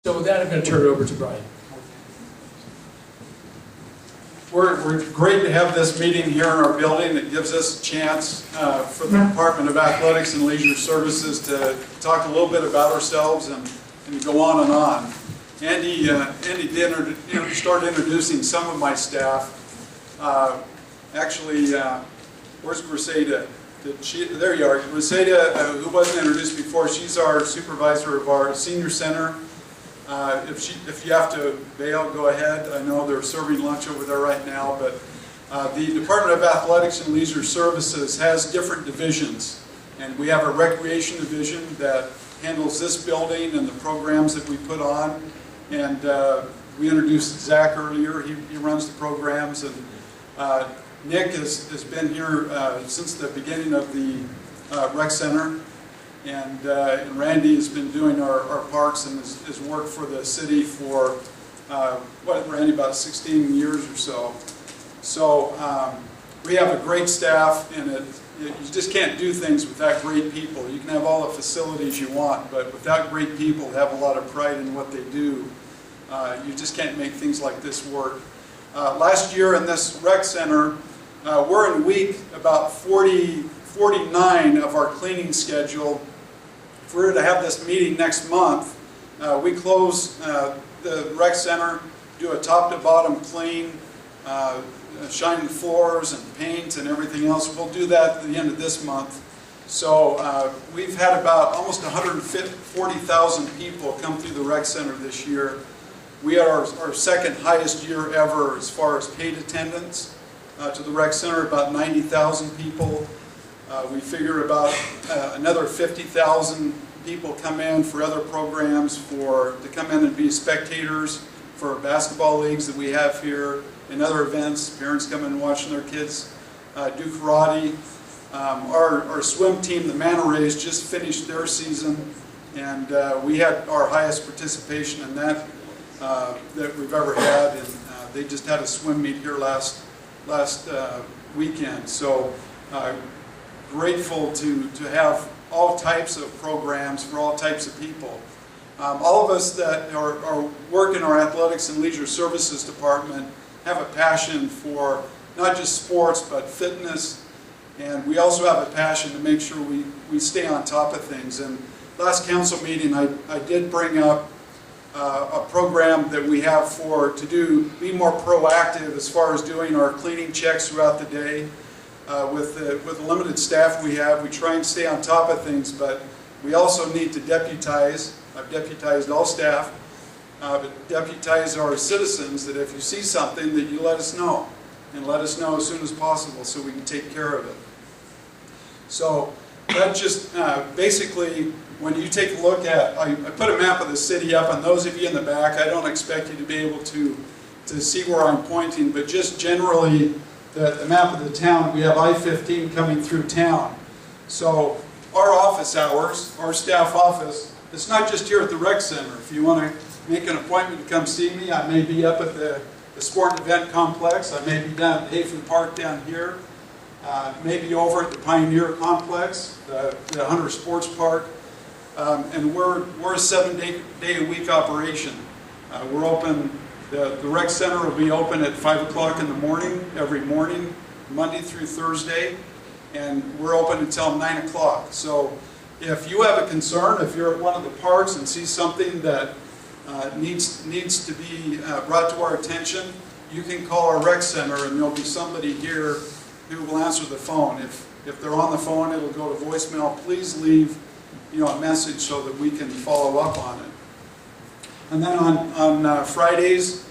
So with that, I'm going to turn it over to Brian. We're great to have this meeting here in our building. It gives us a chance for the Department of Athletics and Leisure Services to talk a little bit about ourselves and go on and on. Andy did start introducing some of my staff. Actually, where's Griseda? There you are. Griseda, who wasn't introduced before, she's our supervisor of our senior center. If you have to bail, go ahead. I know they're serving lunch over there right now, but the Department of Athletics and Leisure Services has different divisions, and we have a recreation division that handles this building and the programs that we put on. And we introduced Zach earlier. He runs the programs, and Nick has been here since the beginning of the rec center. And Randy has been doing our parks and has worked for the city for, Randy, about 16 years or so. So we have a great staff, and you just can't do things without great people. You can have all the facilities you want, but without great people who have a lot of pride in what they do, you just can't make things like this work. Last year in this rec center, we're in week about 49 of our cleaning schedule. If we were to have this meeting next month, we close the rec center, do a top to bottom clean, shine the floors and paint and everything else. We'll do that at the end of this month. So we've had about almost 140,000 people come through the rec center this year. We are our second highest year ever as far as paid attendance to the rec center, about 90,000 people. We figure about another 50,000 people come in for other programs, to come in and be spectators for basketball leagues that we have here and other events. Parents come in and watching their kids do karate. Our swim team, the Manta Rays, just finished their season, and we had our highest participation in that we've ever had, and they just had a swim meet here last weekend. So grateful to have all types of programs for all types of people. All of us that work in our Athletics and Leisure Services Department have a passion for not just sports but fitness, and we also have a passion to make sure we stay on top of things. And last council meeting I did bring up a program that we have to be more proactive as far as doing our cleaning checks throughout the day. With the limited staff we have, we try and stay on top of things, but we also need to deputize. I've deputized all staff, but deputize our citizens that if you see something that you let us know, and let us know as soon as possible so we can take care of it. So that just basically, when you take a look at, I put a map of the city up, and those of you in the back, I don't expect you to be able to see where I'm pointing, but just generally the map of the town, we have I-15 coming through town. So our office hours, our staff office, it's not just here at the rec center. If you want to make an appointment to come see me, I may be up at the sport and event complex. I may be down at Hafen Park down here. Maybe over at the Pioneer Complex, the Hunter Sports Park. And we're a 7-day-a-week operation. We're open. The rec center will be open at 5 o'clock in the morning, every morning, Monday through Thursday, and we're open until 9 o'clock. So if you have a concern, if you're at one of the parks and see something that needs to be brought to our attention, you can call our rec center and there'll be somebody here who will answer the phone. If they're on the phone, it'll go to voicemail. Please leave a message so that we can follow up on it. And then on Fridays,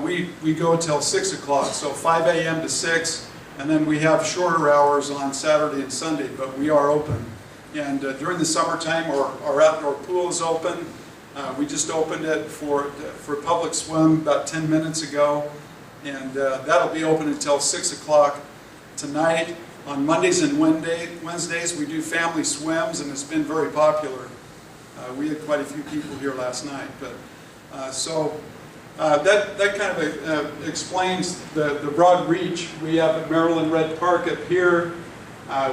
we go till 6 o'clock, so 5 a.m. to 6, and then we have shorter hours on Saturday and Sunday, but we are open. And during the summertime, our outdoor pool is open. We just opened it for public swim about 10 minutes ago, and that'll be open until 6 o'clock tonight. On Mondays and Wednesdays, we do family swims, and it's been very popular. We had quite a few people here last night, but that kind of explains the broad reach. We have at Maryland Red Park up here.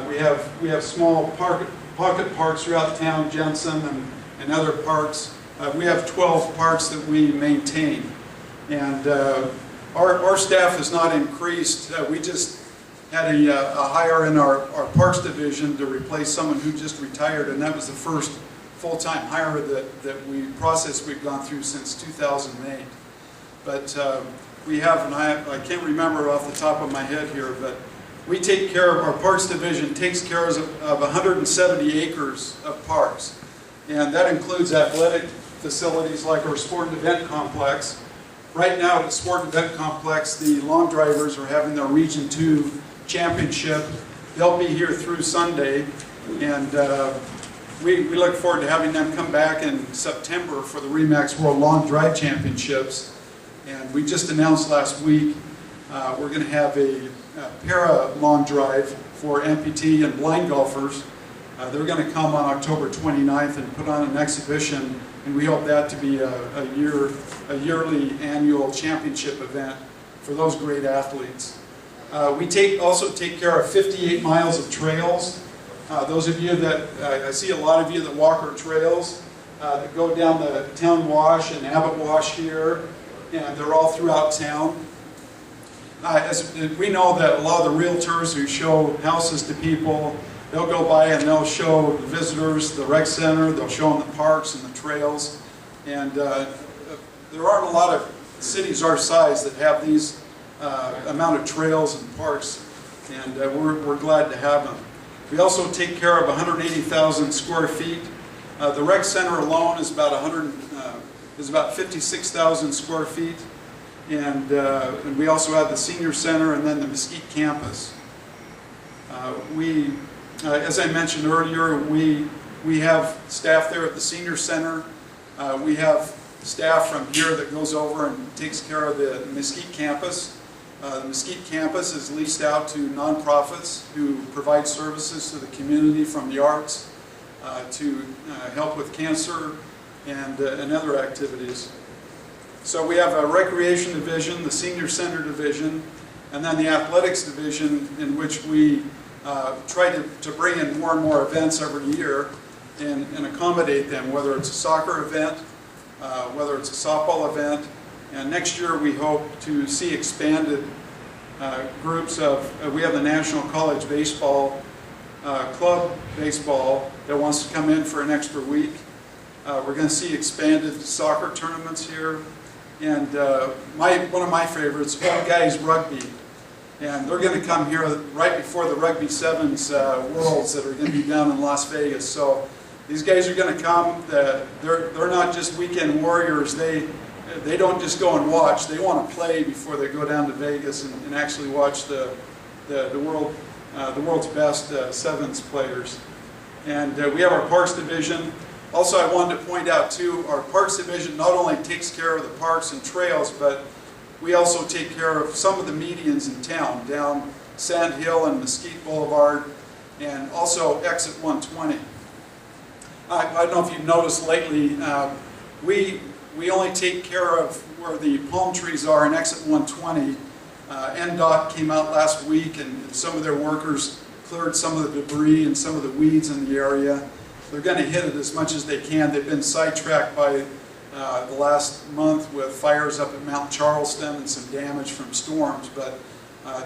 We have small pocket parks throughout town, Jensen and other parks. We have 12 parks that we maintain, and our staff has not increased. We just had a hire in our parks division to replace someone who just retired, and that was the first full-time hire that we've gone through since 2008. But we have, and I can't remember off the top of my head here, but we take care of, our parks division takes care of 170 acres of parks. And that includes athletic facilities like our sport and event complex. Right now at the sport and event complex, the long drivers are having their Region 2 championship. They'll be here through Sunday, and we look forward to having them come back in September for the RE/MAX World Long Drive Championships. And we just announced last week we're going to have a para long drive for amputee and blind golfers. They're going to come on October 29th and put on an exhibition, and we hope that to be a yearly annual championship event for those great athletes. We also take care of 58 miles of trails. Those of you that, I see a lot of you that walk our trails that go down the Town Wash and Abbott Wash here, and they're all throughout town. As we know that a lot of the realtors who show houses to people, they'll go by and they'll show the visitors the rec center, they'll show them the parks and the trails. And there aren't a lot of cities our size that have these amount of trails and parks, and we're glad to have them. We also take care of 180,000 square feet. The rec center alone is about 56,000 square feet. And we also have the senior center and then the Mesquite campus. As I mentioned earlier, we have staff there at the senior center. We have staff from here that goes over and takes care of the Mesquite campus. The Mesquite campus is leased out to nonprofits who provide services to the community, from the arts to help with cancer and other activities. So we have a recreation division, the senior center division, and then the athletics division, in which we try to bring in more and more events every year and accommodate them, whether it's a soccer event, whether it's a softball event. And next year we hope to see expanded groups of, we have the National College Baseball Club Baseball that wants to come in for an extra week. We're going to see expanded soccer tournaments here. And one of my favorites, Old Guys Rugby. And they're going to come here right before the Rugby Sevens Worlds that are going to be down in Las Vegas. So these guys are going to come. They're not just weekend warriors. They don't just go and watch. They want to play before they go down to Vegas and actually watch the world's best sevens players. And we have our parks division. Also, I wanted to point out too, our parks division not only takes care of the parks and trails, but we also take care of some of the medians in town, down Sand Hill and Mesquite Boulevard, and also exit 120. I don't know if you've noticed lately, we only take care of where the palm trees are in exit 120. NDOT came out last week, and some of their workers cleared some of the debris and some of the weeds in the area. They're going to hit it as much as they can. They've been sidetracked by the last month with fires up at Mount Charleston and some damage from storms, but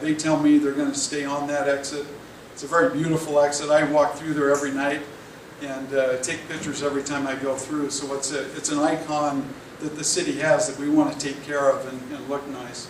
they tell me they're going to stay on that exit. It's a very beautiful exit. I walk through there every night and take pictures every time I go through, so it's an icon that the city has that we want to take care of and look nice.